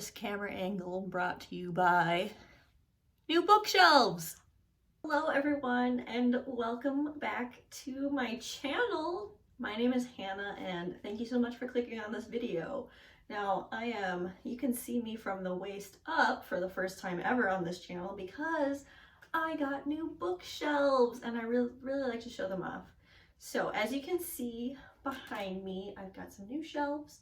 this camera angle brought to you by New Bookshelves. Hello everyone and welcome back to my channel. My name is Hannah and thank you so much for clicking on this video. Now you can see me from the waist up for the first time ever on this channel because I got new bookshelves and I really like to show them off. So as you can see behind me, I've got some new shelves,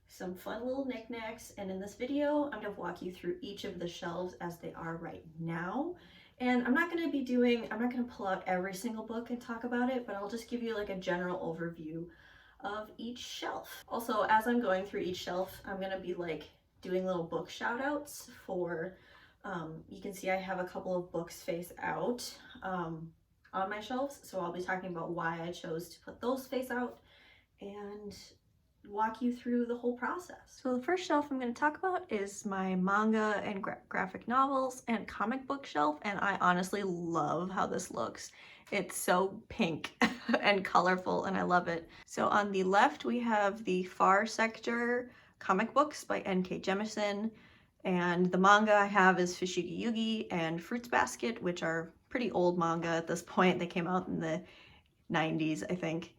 some fun little knickknacks, and in this video I'm going to walk you through each of the shelves as they are right now. And I'm not going to pull out every single book and talk about it, but I'll just give you like a general overview of each shelf. Also, as I'm going through each shelf, I'm going to be like doing little book shout outs for, you can see I have a couple of books face out on my shelves, so I'll be talking about why I chose to put those face out and walk you through the whole process. So the first shelf I'm going to talk about is my manga and graphic novels and comic book shelf, and I honestly love how this looks. It's so pink and colorful and I love it. So on the left we have the Far Sector comic books by N.K. Jemisin, and the manga I have is Fushigi Yugi and Fruits Basket, which are pretty old manga at this point. They came out in the 90s, I think.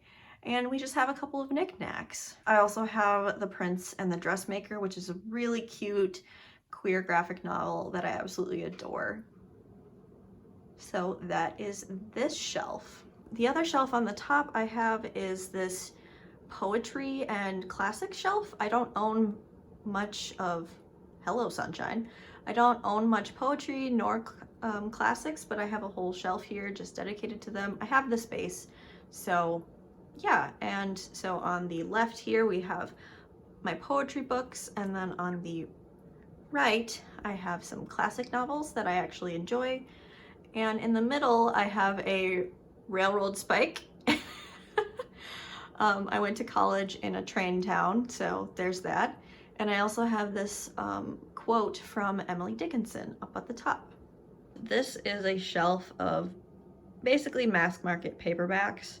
And we just have a couple of knickknacks. I also have The Prince and the Dressmaker, which is a really cute queer graphic novel that I absolutely adore. So that is this shelf. The other shelf on the top I have is this poetry and classic shelf. I don't own much of Hello Sunshine. I don't own much poetry nor classics, but I have a whole shelf here just dedicated to them. I have the space, so yeah. And so on the left here we have my poetry books, and then on the right I have some classic novels that I actually enjoy, and in the middle I have a railroad spike. I went to college in a train town, so there's that. And I also have this quote from Emily Dickinson up at the top. This is a shelf of basically mass market paperbacks.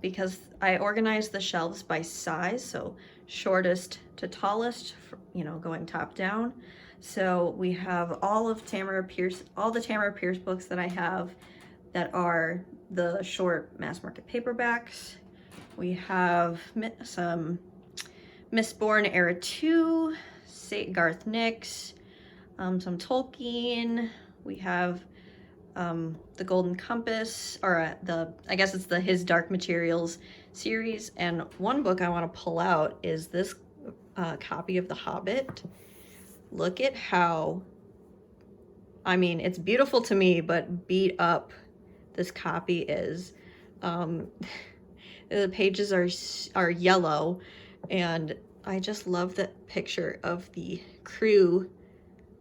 Because I organized the shelves by size, so shortest to tallest, you know, going top down. So we have all the Tamara Pierce books that I have that are the short mass market paperbacks. We have some Mistborn Era 2, Garth Nix, some Tolkien. We have the Golden Compass, or I guess it's the His Dark Materials series. And one book I want to pull out is this copy of The Hobbit. Look at how, I mean, it's beautiful to me, but beat up this copy is. The pages are yellow, and I just love that picture of the crew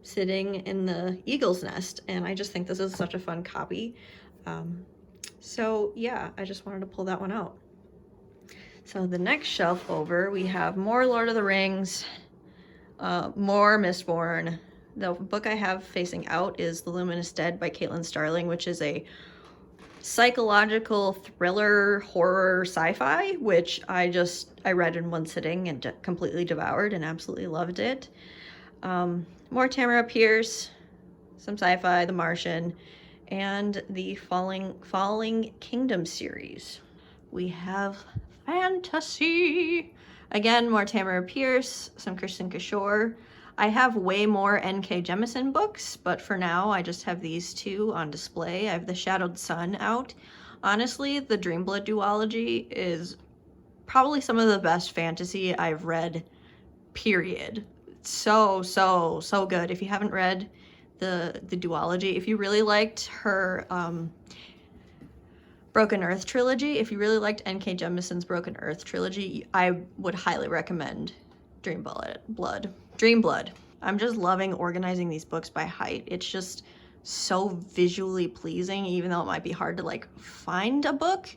sitting in the eagle's nest, and I just think this is such a fun copy. So yeah, I just wanted to pull that one out. So the next shelf over, we have more Lord of the Rings, more Mistborn. The book I have facing out is The Luminous Dead by Caitlin Starling, which is a psychological thriller horror sci-fi, which I read in one sitting and completely devoured and absolutely loved it. More Tamara Pierce, some sci-fi, The Martian, and the Falling Kingdom series. We have fantasy. Again, more Tamara Pierce, some Kristen Kishore. I have way more N.K. Jemisin books, but for now I just have these two on display. I have The Shadowed Sun out. Honestly, the Dreamblood duology is probably some of the best fantasy I've read, period. So good. If you haven't read the duology, if you really liked her Broken Earth trilogy, if you really liked N.K. Jemisin's Broken Earth trilogy, I would highly recommend Dreamblood. I'm just loving organizing these books by height. It's just so visually pleasing, even though it might be hard to like find a book.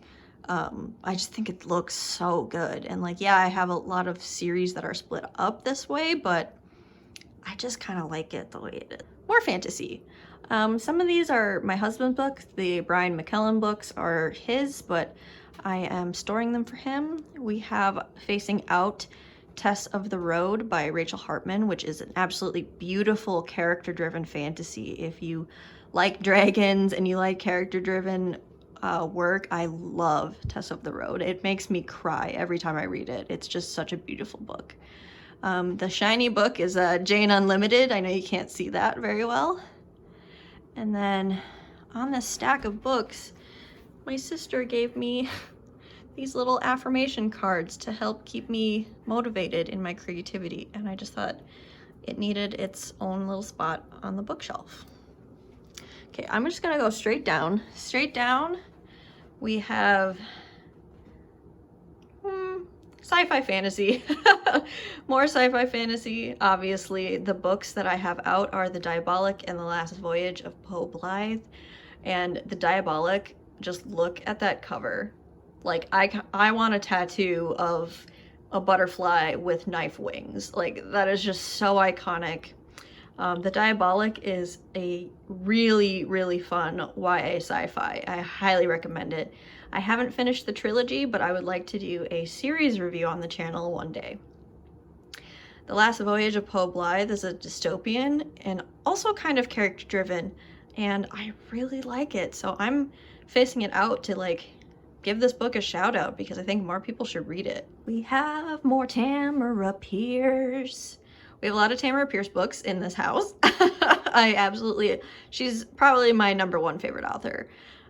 I just think it looks so good. And like, yeah, I have a lot of series that are split up this way, but I just kind of like it the way it is. More fantasy. Some of these are my husband's books. The Brian McKellen books are his, but I am storing them for him. We have facing out Tess of the Road by Rachel Hartman, which is an absolutely beautiful character-driven fantasy. If you like dragons and you like character-driven work, I love Tess of the Road. It makes me cry every time I read it. It's just such a beautiful book. The shiny book is Jane Unlimited. I know you can't see that very well. And then on this stack of books, my sister gave me these little affirmation cards to help keep me motivated in my creativity, and I just thought it needed its own little spot on the bookshelf. Okay, I'm just gonna go straight down. Straight down, we have sci-fi fantasy. More sci-fi fantasy. Obviously, the books that I have out are The Diabolic and The Last Voyage of Poe Blythe. And The Diabolic, just look at that cover. Like, I want a tattoo of a butterfly with knife wings. Like, that is just so iconic. The Diabolic is a really, really fun YA sci-fi. I highly recommend it. I haven't finished the trilogy, but I would like to do a series review on the channel one day. The Last Voyage of Poe Blythe is a dystopian and also kind of character-driven, and I really like it. So I'm facing it out to, like, give this book a shout out because I think more people should read it. We have more Tamora Pierce. We have a lot of Tamora Pierce books in this house. She's probably my #1 favorite author.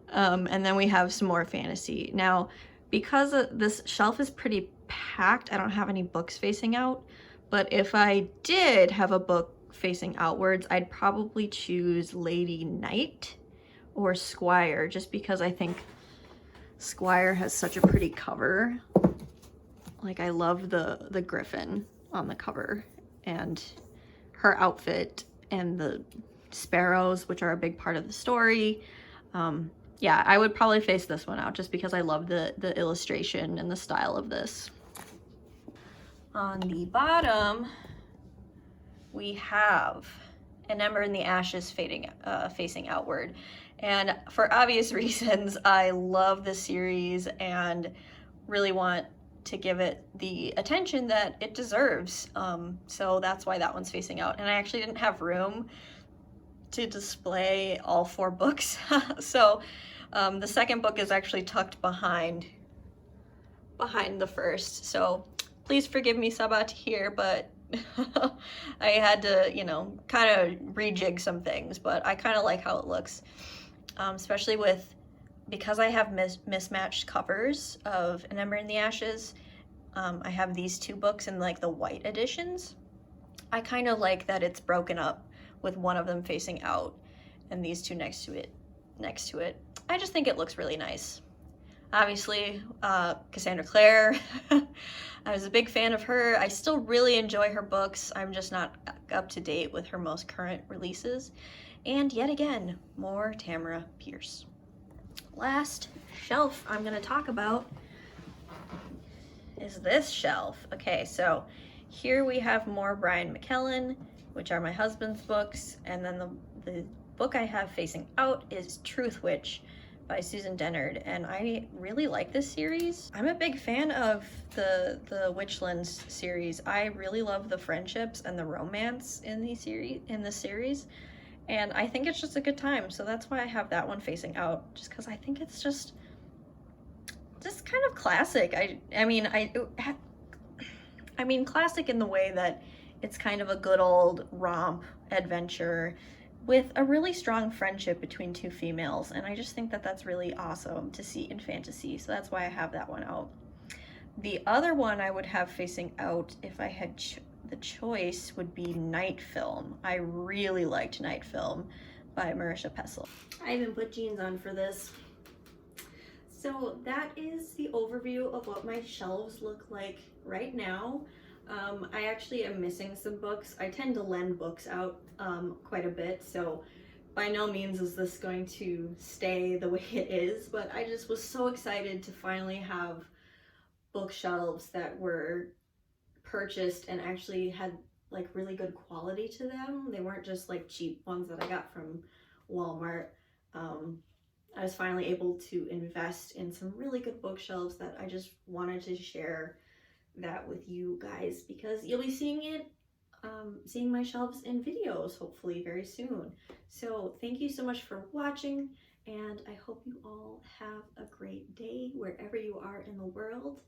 And then we have some more fantasy. Now, because this shelf is pretty packed, I don't have any books facing out, but if I did have a book facing outwards, I'd probably choose Lady Knight or Squire, just because I think Squire has such a pretty cover. Like, I love the griffin on the cover and her outfit and the sparrows, which are a big part of the story. Yeah, I would probably face this one out just because I love the illustration and the style of this. On the bottom, we have An Ember in the Ashes facing outward. And for obvious reasons, I love this series and really want to give it the attention that it deserves. So that's why that one's facing out. And I actually didn't have room to display all 4 books. So the second book is actually tucked behind the first. So please forgive me, Sabat, here, but I had to, you know, kind of rejig some things, but I kind of like how it looks. Especially because I have mismatched covers of An Ember in the Ashes. I have these 2 books in, like, the white editions. I kind of like that it's broken up with one of them facing out and these 2 next to it. I just think it looks really nice. Obviously, Cassandra Clare. I was a big fan of her. I still really enjoy her books. I'm just not up to date with her most current releases. And yet again, more Tamora Pierce. Last shelf I'm going to talk about is this shelf. Okay, so here we have more Brian McKellen, which are my husband's books, and then the book I have facing out is Truthwitch by Susan Dennard, and I really like this series. I'm a big fan of the Witchlands series. I really love the friendships and the romance in this series, and I think it's just a good time. So that's why I have that one facing out, just because I think it's just kind of classic. I mean classic in the way that it's kind of a good old romp adventure with a really strong friendship between 2 females, and I just think that that's really awesome to see in fantasy, so that's why I have that one out. The other one I would have facing out if I had the choice would be Night Film. I really liked Night Film by Marisha Pessl. I even put jeans on for this. So that is the overview of what my shelves look like right now. I actually am missing some books. I tend to lend books out quite a bit, so by no means is this going to stay the way it is, but I just was so excited to finally have bookshelves that were purchased and actually had like really good quality to them. They weren't just like cheap ones that I got from Walmart. I was finally able to invest in some really good bookshelves that I just wanted to share that with you guys, because you'll be seeing it, seeing my shelves in videos hopefully very soon. So thank you so much for watching, and I hope you all have a great day wherever you are in the world.